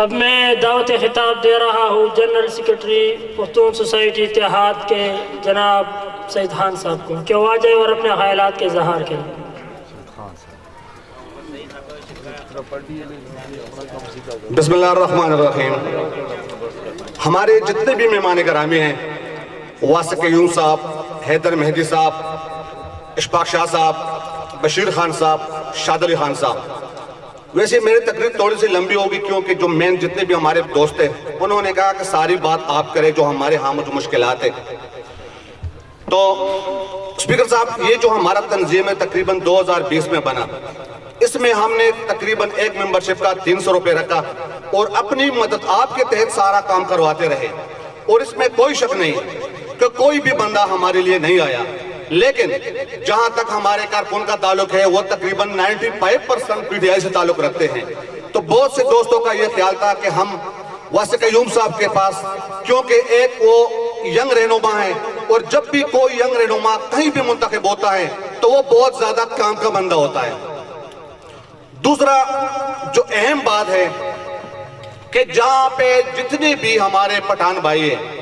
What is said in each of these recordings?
اب میں دعوت خطاب دے رہا ہوں جنرل سیکرٹری پختون سوسائٹی اتحاد کے جناب سید خان صاحب کو کہ وہ آ جائے اور اپنے خیالات کے اظہار کریں۔ بسم اللہ الرحمن الرحیم۔ ہمارے جتنے بھی مہمان گرامی ہیں، واسق قیوم صاحب، حیدر مہدی صاحب، اشفاق شاہ صاحب، بشیر خان صاحب، شاد علی خان صاحب، ویسے میری تقریر تھوڑی سی لمبی ہوگی کیونکہ جو مین جتنے بھی ہمارے دوست ہیں انہوں نے کہا کہ ساری بات آپ کریں جو ہمارے ہاں جو مشکلات ہیں۔ تو اسپیکر صاحب، یہ جو ہمارا تنظیم ہے تقریباً 2020 میں بنا، اس میں ہم نے تقریباً ایک ممبرشپ کا 300 روپے رکھا اور اپنی مدد آپ کے تحت سارا کام کرواتے رہے، اور اس میں کوئی شک نہیں کہ کوئی بھی بندہ ہمارے لیے نہیں آیا، لیکن جہاں تک ہمارے کارکن کا تعلق ہے وہ تقریباً 95% پی ٹی آئی سے تعلق رکھتے ہیں۔ تو بہت سے دوستوں کا یہ خیال تھا کہ ہم واسق قیوم صاحب کے پاس، کیونکہ ایک وہ ینگ رہنما ہے اور جب بھی کوئی ینگ رہنما کہیں بھی منتخب ہوتا ہے تو وہ بہت زیادہ کام کا بندہ ہوتا ہے۔ دوسرا جو اہم بات ہے کہ جہاں پہ جتنے بھی ہمارے پٹھان بھائی ہیں،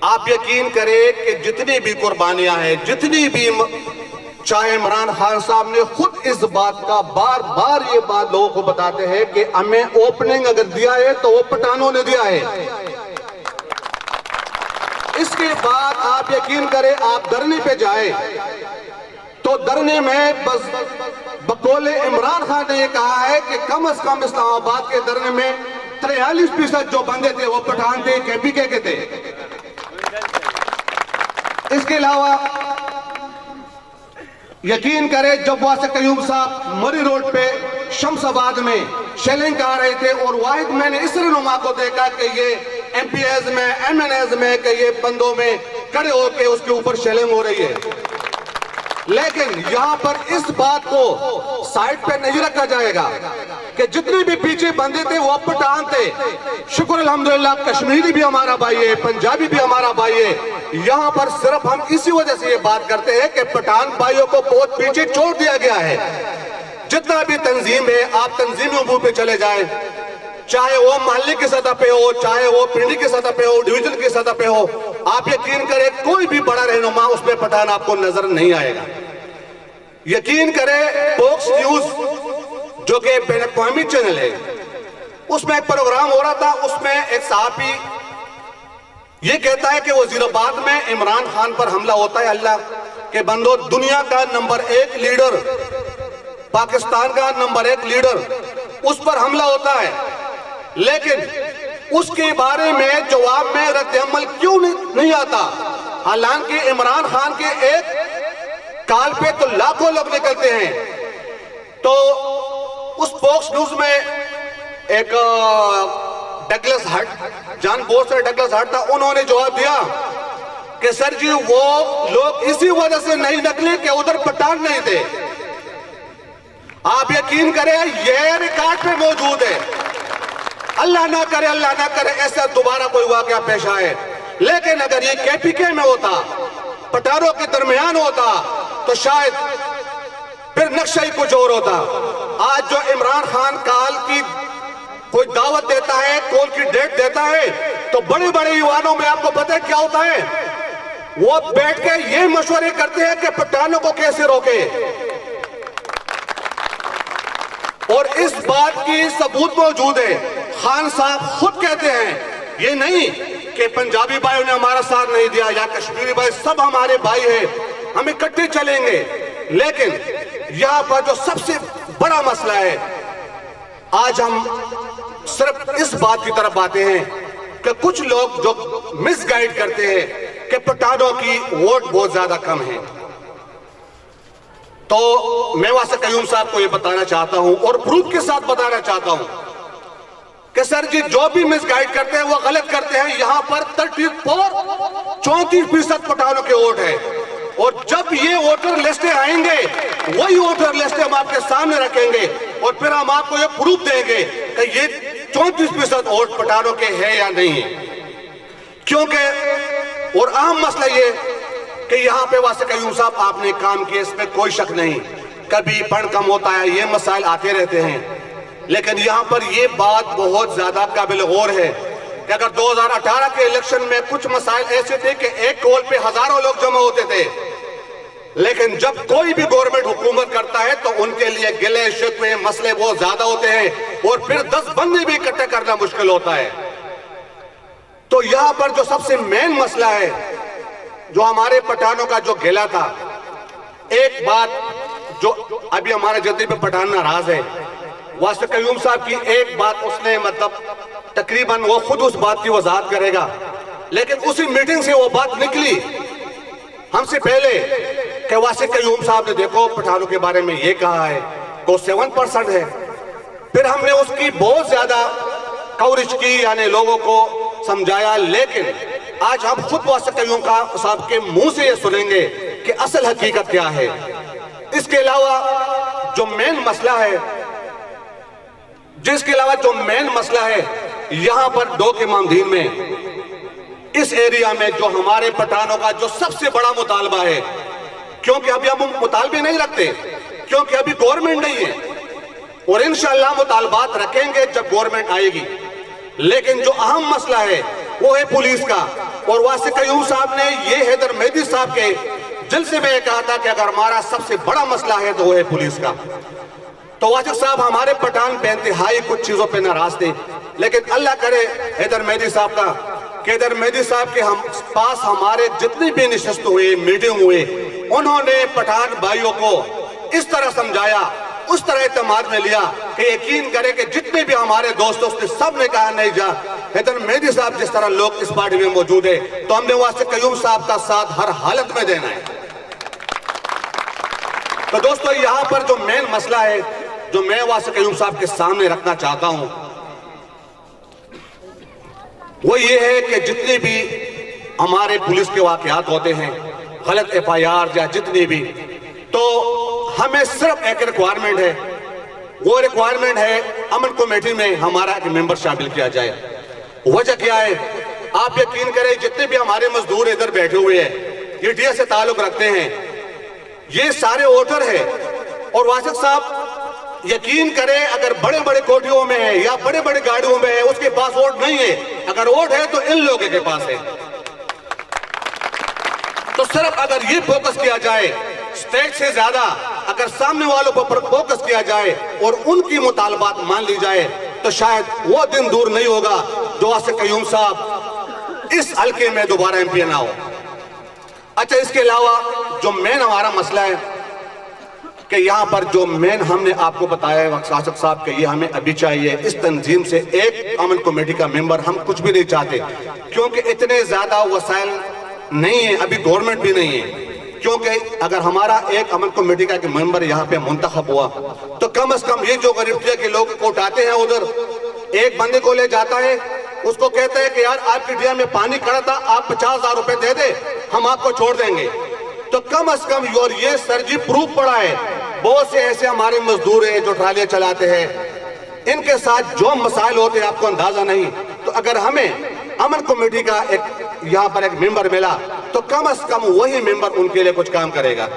آپ یقین کریں کہ جتنی بھی قربانیاں ہیں، جتنی بھی، چاہے عمران خان صاحب نے خود اس بات کا بار بار یہ بات لوگوں کو بتاتے ہیں کہ ہمیں اوپننگ اگر دیا ہے تو وہ پٹھانوں نے دیا ہے۔ اس کے بعد آپ یقین کریں، آپ دھرنے پہ جائیں تو دھرنے میں بس بقول عمران خان نے یہ کہا ہے کہ کم از کم اسلام آباد کے دھرنے میں 43% جو بندے تھے وہ پٹھان تھے، کے پی کے تھے۔ اس کے علاوہ یقین کرے جب واسق قیوم صاحب مری روڈ پہ شمس آباد میں شیلنگ کر رہے تھے اور واحد میں نے اس رہنما کو دیکھا کہ یہ ایم پی ایز میں، ایم این ایز میں، کہ یہ بندوں میں کھڑے ہو کے اس کے اوپر شیلنگ ہو رہی ہے، لیکن یہاں پر اس بات کو سائٹ پہ نہیں رکھا جائے گا کہ جتنے بھی پیچھے بندے تھے وہ پٹھان تھے۔ شکر الحمدللہ کشمیری بھی ہمارا بھائی ہے، پنجابی بھی ہمارا بھائی ہے۔ یہاں پر صرف ہم اسی وجہ سے یہ بات کرتے ہیں کہ پٹھان بھائیوں کو بہت پیچھے چھوڑ دیا گیا ہے۔ جتنا بھی تنظیم ہے، آپ تنظیمی امور پہ چلے جائیں، چاہے وہ محلے کی سطح پہ ہو، چاہے وہ پنڈی کی سطح پہ ہو، ڈویژن کی سطح پہ ہو، آپ یقین کریں کوئی بھی بڑا رہنما اس میں پٹھان آپ کو نظر نہیں آئے گا۔ یقین کریں فوکس نیوز جو کہ بین الاقوامی چینل ہے، اس میں ایک پروگرام ہو رہا تھا، اس میں ایک صحافی یہ کہتا ہے کہ وزیر آباد میں عمران خان پر حملہ ہوتا ہے۔ اللہ کے بندو، دنیا کا نمبر 1 لیڈر، پاکستان کا نمبر 1 لیڈر، اس پر حملہ ہوتا ہے، لیکن اس کے بارے میں جواب میں رد عمل کیوں نہیں آتا؟ حالانکہ عمران خان کے ایک کال پہ تو لاکھوں لوگ نکلتے ہیں۔ تو اس فوکس نیوز میں ایک ڈگلس ہٹ، جان بوس سے ڈگلس ہٹ تھا، انہوں نے جواب دیا کہ سر جی وہ لوگ اسی وجہ سے نہیں نکلے کہ ادھر پٹھان نہیں تھے۔ آپ یقین کریں یہ ریکارڈ پہ موجود ہے۔ اللہ نہ کرے ایسا دوبارہ کوئی واقعہ پیش آئے، لیکن اگر یہ کے پی کے میں ہوتا، پٹھانوں کے درمیان ہوتا، تو شاید پھر نقشہ ہی کچھ اور ہوتا۔ آج جو عمران خان کال کی کوئی دعوت دیتا ہے، کال کی ڈیٹ دیتا ہے، تو بڑے بڑے یوانوں میں آپ کو پتہ ہے کیا ہوتا ہے؟ وہ بیٹھ کے یہ مشورے کرتے ہیں کہ پٹھانوں کو کیسے روکے، اور اس بات کی ثبوت موجود ہے۔ خان صاحب خود کہتے ہیں، یہ نہیں کہ پنجابی بھائیوں نے ہمارا ساتھ نہیں دیا یا کشمیری بھائی، سب ہمارے بھائی ہیں، ہم اکٹھے چلیں گے، لیکن یہاں پر جو سب سے بڑا مسئلہ ہے، آج ہم صرف اس بات کی طرف آتے ہیں کہ کچھ لوگ جو مس گائیڈ کرتے ہیں کہ پٹھانوں کی ووٹ بہت زیادہ کم ہے۔ تو میں واسق قیوم صاحب کو یہ بتانا چاہتا ہوں اور پروف کے ساتھ بتانا چاہتا ہوں کہ سر جی جو بھی مس گائیڈ کرتے ہیں وہ غلط کرتے ہیں۔ یہاں پر 34% پٹھانوں کے ووٹ ہیں، اور جب یہ ووٹر لسٹیں آئیں گے وہی ووٹر لسٹیں ہم آپ کے سامنے رکھیں گے اور پھر ہم آپ کو یہ پروف دیں گے کہ یہ 34% ووٹ پٹھانوں کے ہیں یا نہیں ہیں۔ کیونکہ اور اہم مسئلہ یہ کہ یہاں پہ واسق قیوم صاحب آپ نے کام کیا، اس میں کوئی شک نہیں، کبھی پڑھ کم ہوتا ہے، یہ مسائل آتے رہتے ہیں، لیکن یہاں پر یہ بات بہت زیادہ قابل غور ہے کہ اگر 2018 کے الیکشن میں کچھ مسائل ایسے تھے کہ ایک کال پہ ہزاروں لوگ جمع ہوتے تھے، لیکن جب کوئی بھی گورنمنٹ حکومت کرتا ہے تو ان کے لیے گلے شکوے مسئلے بہت زیادہ ہوتے ہیں اور پھر 10 بندے بھی اکٹھے کرنا مشکل ہوتا ہے۔ تو یہاں پر جو سب سے مین مسئلہ ہے، جو ہمارے پٹھانوں کا جو گلہ تھا، ایک بات جو ابھی ہمارے جتنے پہ پٹھان ناراض ہے، واسطہ قیوم صاحب کی ایک بات اس نے مطلب تقریباً وہ خود اس بات کی وضاحت کرے گا، لیکن اسی میٹنگ سے وہ بات نکلی ہم سے پہلے کہ واسطہ قیوم صاحب نے دیکھو پٹھانوں کے بارے میں یہ کہا ہے تو 7% ہے۔ پھر ہم نے اس کی بہت زیادہ کوریج کی، یعنی لوگوں کو سمجھایا، لیکن آج ہم خود واسطہ قیوم صاحب کے منہ سے یہ سنیں گے کہ اصل حقیقت کیا ہے۔ اس کے علاوہ جو مین مسئلہ ہے، یہاں پر ڈو کے مامدین میں اس ایریا میں جو ہمارے پٹھانوں کا جو سب سے بڑا مطالبہ ہے، کیونکہ ابھی ہم مطالبے نہیں رکھتے کیونکہ ابھی گورنمنٹ نہیں ہے، اور انشاءاللہ مطالبات رکھیں گے جب گورنمنٹ آئے گی، لیکن جو اہم مسئلہ ہے وہ ہے پولیس کا۔ اور واسطہ قیوم صاحب نے یہ حیدر مہدی صاحب کے جلسے میں کہا تھا کہ اگر ہمارا سب سے بڑا مسئلہ ہے تو وہ ہے پولیس کا۔ تو واجد صاحب ہمارے پٹھان بے انتہائی کچھ چیزوں پہ ناراض تھے، لیکن اللہ کرے حیدر مہدی صاحب کا کہ حیدر مہدی صاحب کے پاس ہمارے جتنی بھی نشست ہوئے، میٹنگ ہوئے، انہوں نے پٹھان بھائیوں کو اس طرح سمجھایا، اس طرح اعتماد میں لیا کہ یقین کرے کہ جتنے بھی ہمارے دوستوں سے سب نے کہا نہیں جا حیدر مہدی صاحب جس طرح لوگ اس پارٹی میں موجود ہے تو ہم نے واسطہ قیوم صاحب کا ساتھ ہر حالت میں دینا ہے۔ تو دوستو یہاں پر جو مین مسئلہ ہے جو میں واسطہ قیوم صاحب کے سامنے رکھنا چاہتا ہوں وہ یہ ہے کہ جتنے بھی ہمارے پولیس کے واقعات ہوتے ہیں، غلط FIR یا جتنی بھی، تو ہمیں صرف ایک ریکوائرمنٹ ہے، وہ ریکوائرمنٹ ہے امن کمیٹی میں ہمارا ایک ممبر شامل کیا جائے۔ وجہ کیا ہے؟ آپ یقین کریں جتنے بھی ہمارے مزدور ادھر بیٹھے ہوئے ہیں، یہ ڈی ایس سے تعلق رکھتے ہیں، یہ سارے ووٹر ہیں، اور واسق صاحب یقین کریں اگر بڑے بڑے کوٹھیوں میں ہے یا بڑے بڑے گاڑیوں میں ہے اس کے پاس ووٹ نہیں ہے، اگر ووٹ ہے تو ان لوگوں کے پاس ہے۔ تو صرف اگر یہ فوکس کیا جائے سٹیٹ سے زیادہ، اگر سامنے والوں پر فوکس کیا جائے اور ان کی مطالبات مان لی جائے تو شاید وہ دن دور نہیں ہوگا جو واسطہ قیوم صاحب اس حلقے میں دوبارہ MP نہ ہو۔ اچھا، اس کے علاوہ جو مین ہمارا مسئلہ ہے کہ یہاں پر جو مین ہم نے آپ کو بتایا ہے واسق صاحب کہ یہ ہمیں ابھی چاہیے، اس تنظیم سے ایک امن کمیٹی کا ممبر ہم کچھ بھی نہیں چاہتے، کیونکہ اتنے زیادہ وسائل نہیں ہیں، ابھی گورنمنٹ بھی نہیں ہے، کیونکہ اگر ہمارا ایک امن کمیٹی کا ایک ممبر یہاں پہ منتخب ہوا تو کم از کم یہ جو غریبیا کے لوگ کو اٹھاتے ہیں ادھر، ایک بندے کو لے جاتا ہے، اس کو کہتا ہے کہ یار آپ کی ڈیا میں پانی کھڑا تھا، آپ 50,000 روپے دے دے ہم آپ کو چھوڑ دیں گے، تو کم از کم یہ سرجی پروف پڑا ہے۔ بہت سے ایسے ہمارے مزدور ہیں جو ٹرالیاں چلاتے ہیں، ان کے ساتھ جو مسائل ہوتے ہیں آپ کو اندازہ نہیں، تو اگر ہمیں امن کمیٹی کا یہاں پر ایک ممبر ملا تو کم از کم وہی ممبر ان کے لیے کچھ کام کرے گا۔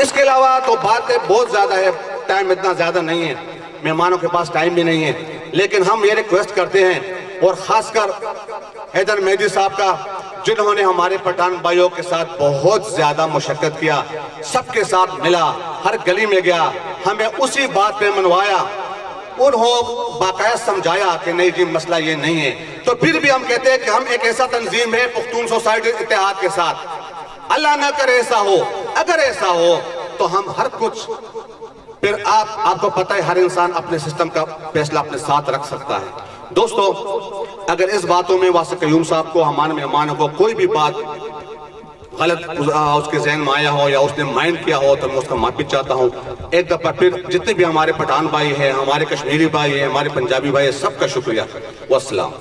اس کے علاوہ تو باتیں بہت زیادہ ہے، ٹائم اتنا زیادہ نہیں ہے، مہمانوں کے پاس ٹائم بھی نہیں ہے، لیکن ہم یہ ریکویسٹ کرتے ہیں، اور خاص کر حیدر مہدی صاحب کا جنہوں نے ہمارے پٹھان بھائیوں کے ساتھ بہت زیادہ مشقت کیا، سب کے ساتھ ملا، ہر گلی میں گیا، ہمیں اسی بات پہ منوایا، انہوں باقاعدہ سمجھایا کہ نہیں جی مسئلہ یہ نہیں ہے، تو پھر بھی ہم کہتے ہیں کہ ہم ایک ایسا تنظیم ہے پختون سوسائٹی اتحاد کے ساتھ، اللہ نہ کرے ایسا ہو، اگر ایسا ہو تو ہم ہر کچھ، پھر آپ کو پتہ ہے ہر انسان اپنے سسٹم کا فیصلہ اپنے ساتھ رکھ سکتا ہے۔ دوستو اگر اس باتوں میں واسطہ قیوم صاحب کو ہمارے مہمانوں کو کوئی بھی بات غلط اس کے ذہن میں آیا ہو یا اس نے مائنڈ کیا ہو تو میں اس کا معافی چاہتا ہوں۔ ایک دفعہ پھر جتنے بھی ہمارے پٹھان بھائی ہیں، ہمارے کشمیری بھائی ہیں، ہمارے پنجابی بھائی ہیں، سب کا شکریہ، والسلام۔